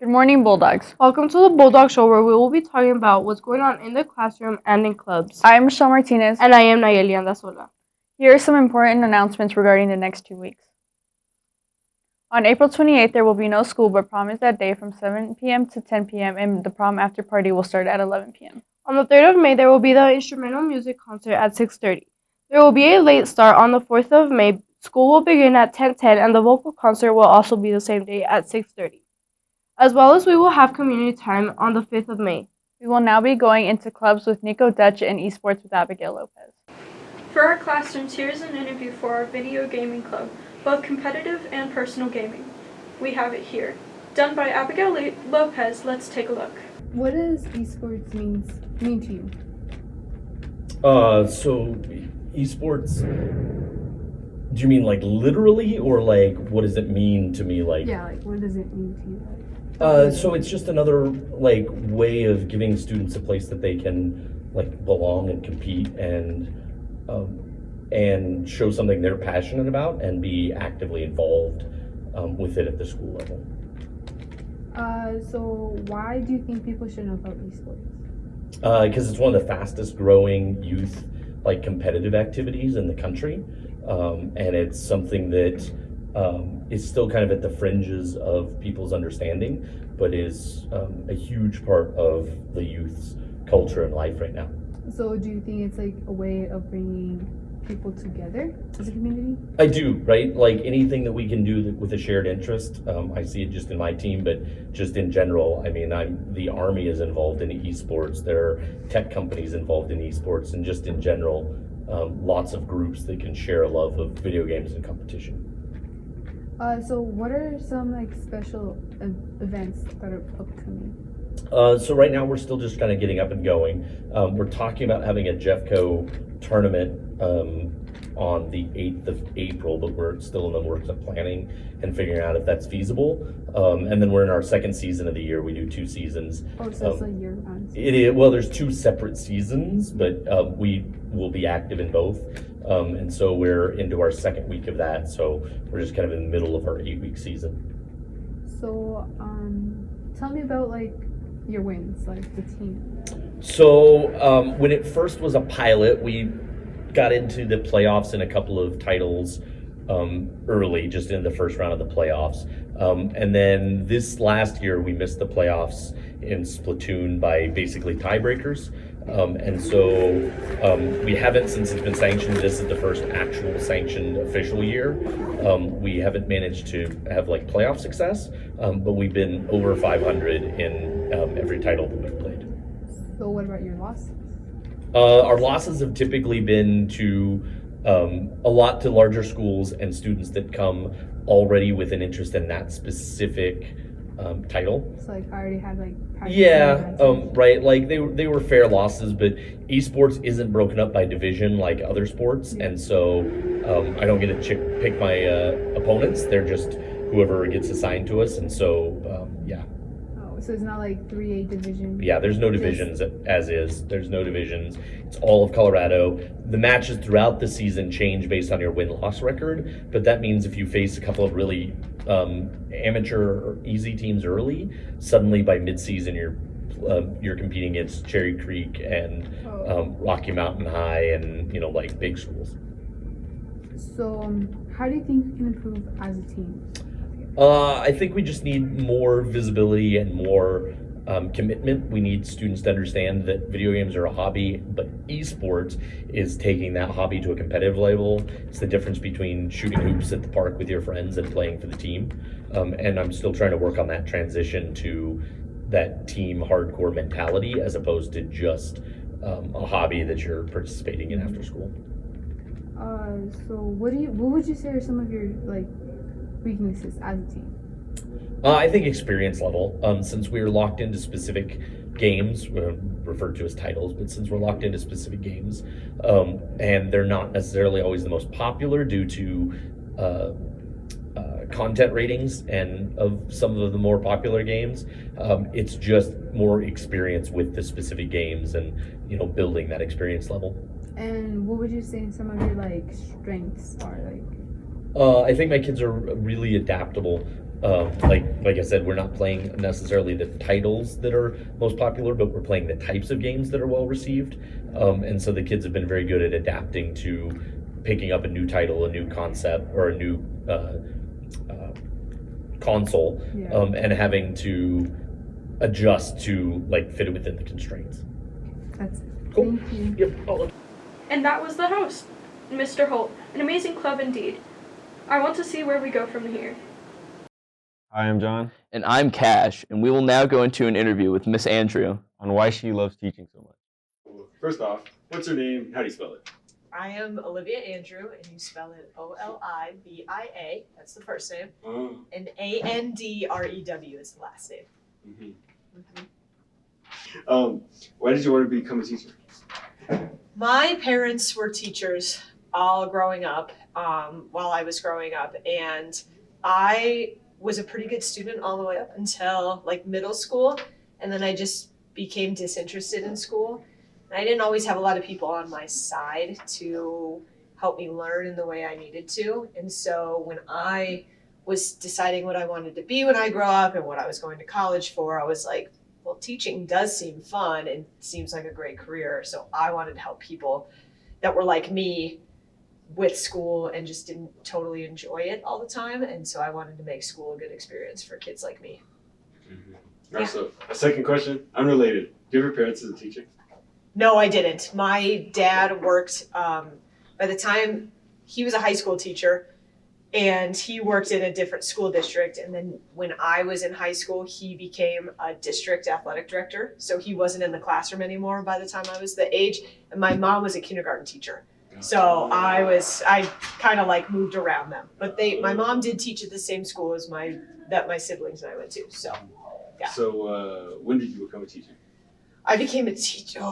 Good morning, Bulldogs. Welcome to the Bulldog Show, where we will be talking about what's going on in the classroom and in clubs. I'm Michelle Martinez. And I am Nayeli Andasola. Here are some important announcements regarding the next 2 weeks. On April 28th, there will be no school, but prom is that day from 7 p.m. to 10 p.m., and the prom after party will start at 11 p.m. On the 3rd of May, there will be the instrumental music concert at 6:30. There will be a late start on the 4th of May. School will begin at 10:10, and the vocal concert will also be the same day at 6:30. As well as we will have community time on the 5th of May. We will now be going into clubs with Nico Dutch and esports with Abigail Lopez. For our classrooms, here is an interview for our video gaming club, both competitive and personal gaming. We have it here. Done by Abigail Lopez. Let's take a look. What does esports mean to you? So esports, do you mean like literally, or like what does it mean to me? Like, Yeah, like what does it mean to you? so it's just another like way of giving students a place that they can like belong and compete and show something they're passionate about and be actively involved with it at the school level. So why do you think people should know about esports? Because it's one of the fastest growing youth like competitive activities in the country, and it's something that is still kind of at the fringes of people's understanding, but is a huge part of the youth's culture and life right now. So do you think it's like a way of bringing people together as a community? I do, right? Like anything that we can do with a shared interest. I see it just in my team, but just in general. I mean, the Army is involved in esports. There are tech companies involved in esports, and just in general, lots of groups that can share a love of video games and competition. So what are some like special events that are upcoming? So right now we're still just kind of getting up and going. We're talking about having a Jeffco tournament on the 8th of April, but we're still in the works of planning and figuring out if that's feasible. And then we're in our second season of the year. We do 2 seasons. Oh, so it's a year-round. It is, well, there's 2 separate seasons, but we will be active in both. And so we're into our second week of that. So we're just kind of in the middle of our 8-week season. So tell me about like your wins, like the team. So when it first was a pilot, we got into the playoffs in a couple of titles early, just in the first round of the playoffs. And then this last year, we missed the playoffs in Splatoon by basically tiebreakers. And so we haven't, since it's been sanctioned, this is the first actual sanctioned official year. We haven't managed to have like playoff success, but we've been over 500 in every title that we've played. So what about your losses? Our losses have typically been to a lot to larger schools and students that come already with an interest in that specific title. So like I already had like practice. Yeah, right. Like they were fair losses, but esports isn't broken up by division like other sports, and so I don't get to pick my opponents. They're just whoever gets assigned to us, and so yeah. So it's not like 3A division? Yeah, there's no divisions as is. There's no divisions. It's all of Colorado. The matches throughout the season change based on your win-loss record, but that means if you face a couple of really amateur or easy teams early, suddenly by mid-season you're competing against Cherry Creek and Rocky Mountain High and like big schools. So how do you think you can improve as a team? I think we just need more visibility and more commitment. We need students to understand that video games are a hobby, but esports is taking that hobby to a competitive level. It's the difference between shooting hoops at the park with your friends and playing for the team. And I'm still trying to work on that transition to that team hardcore mentality as opposed to just a hobby that you're participating in after school. So what would you say are some of your like weaknesses as a team? I think experience level. Since we are locked into specific games, referred to as titles, but since we're locked into specific games, and they're not necessarily always the most popular due to content ratings and of some of the more popular games, it's just more experience with the specific games and building that experience level. And what would you say some of your like strengths are like? I think my kids are really adaptable. Like I said, we're not playing necessarily the titles that are most popular, but we're playing the types of games that are well received. And so the kids have been very good at adapting to picking up a new title, a new concept, or a new console, and having to adjust to like fit it within the constraints. That's it. Cool. Thank you. Yep. And that was the host, Mr. Holt. An amazing club indeed. I want to see where we go from here. Hi, I'm John. And I'm Cash, and we will now go into an interview with Miss Andrew. On why she loves teaching so much. First off, what's her name? How do you spell it? I am Olivia Andrew, and you spell it Olivia. That's the first name. Oh. And Andrew is the last name. Why did you want to become a teacher? My parents were teachers all growing up, while I was growing up, and I was a pretty good student all the way up until like middle school, and then I just became disinterested in school. And I didn't always have a lot of people on my side to help me learn in the way I needed to. And so when I was deciding what I wanted to be when I grow up and what I was going to college for, I was like, well, teaching does seem fun and seems like a great career. So I wanted to help people that were like me with school and just didn't totally enjoy it all the time. And so I wanted to make school a good experience for kids like me. All right, so a second question, unrelated. Do you have your parents as a teacher? No, I didn't. My dad worked, by the time he was a high school teacher, and he worked in a different school district. And then when I was in high school, he became a district athletic director. So he wasn't in the classroom anymore by the time I was the age. And my mom was a kindergarten teacher. So I kind of like moved around them. But my mom did teach at the same school as my siblings and I went to. So, yeah. So when did you become a teacher? I became a teacher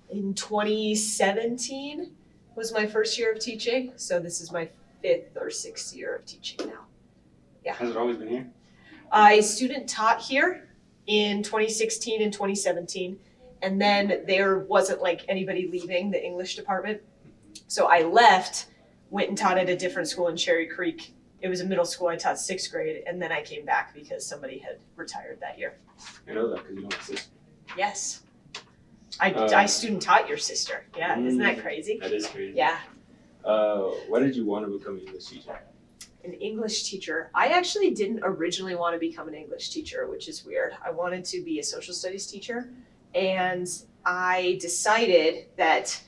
in 2017 was my first year of teaching. So this is my 5th or 6th year of teaching now. Yeah. Has it always been here? I student taught here in 2016 and 2017. And then there wasn't like anybody leaving the English department. So I left, went and taught at a different school in Cherry Creek. It was a middle school. I taught 6th grade. And then I came back because somebody had retired that year. I know that because you know my sister. Yes. I student taught your sister. Yeah, isn't that crazy? That is crazy. Yeah. Why did you want to become an English teacher? An English teacher. I actually didn't originally want to become an English teacher, which is weird. I wanted to be a social studies teacher. And I decided that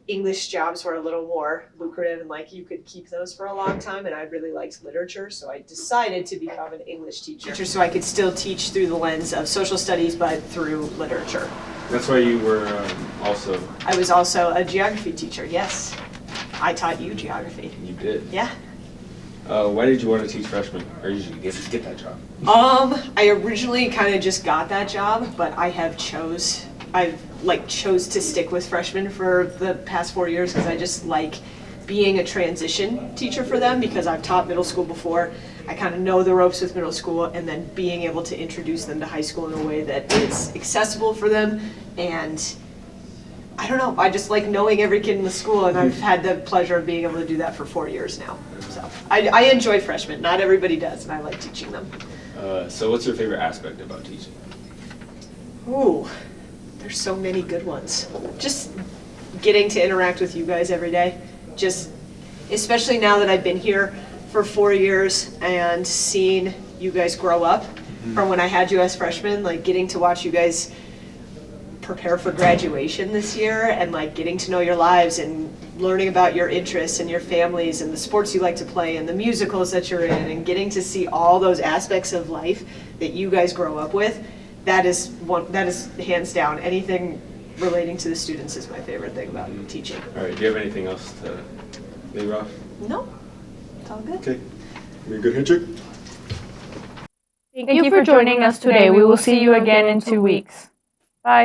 English jobs were a little more lucrative and like you could keep those for a long time, and I really liked literature, so I decided to become an English teacher so I could still teach through the lens of social studies but through literature. That's why you were also... I was also a geography teacher, yes. I taught you geography. You did? Yeah. Why did you want to teach freshmen, or did you get that job? I originally kind of just got that job, but I've chose to stick with freshmen for the past 4 years because I just like being a transition teacher for them because I've taught middle school before. I kind of know the ropes with middle school, and then being able to introduce them to high school in a way that is accessible for them. And I don't know, I just like knowing every kid in the school, and I've had the pleasure of being able to do that for 4 years now. So I enjoy freshmen. Not everybody does, and I like teaching them. So what's your favorite aspect about teaching? Ooh, there's so many good ones. Just getting to interact with you guys every day. Just, especially now that I've been here for 4 years and seeing you guys grow up from when I had you as freshmen, like getting to watch you guys prepare for graduation this year and like getting to know your lives and learning about your interests and your families and the sports you like to play and the musicals that you're in and getting to see all those aspects of life that you guys grow up with. That is hands down. Anything relating to the students is my favorite thing about teaching. All right, do you have anything else to leave off? No, it's all good. Okay. You're a good hitcher? Thank you for joining us today. We will see you again in 2 weeks.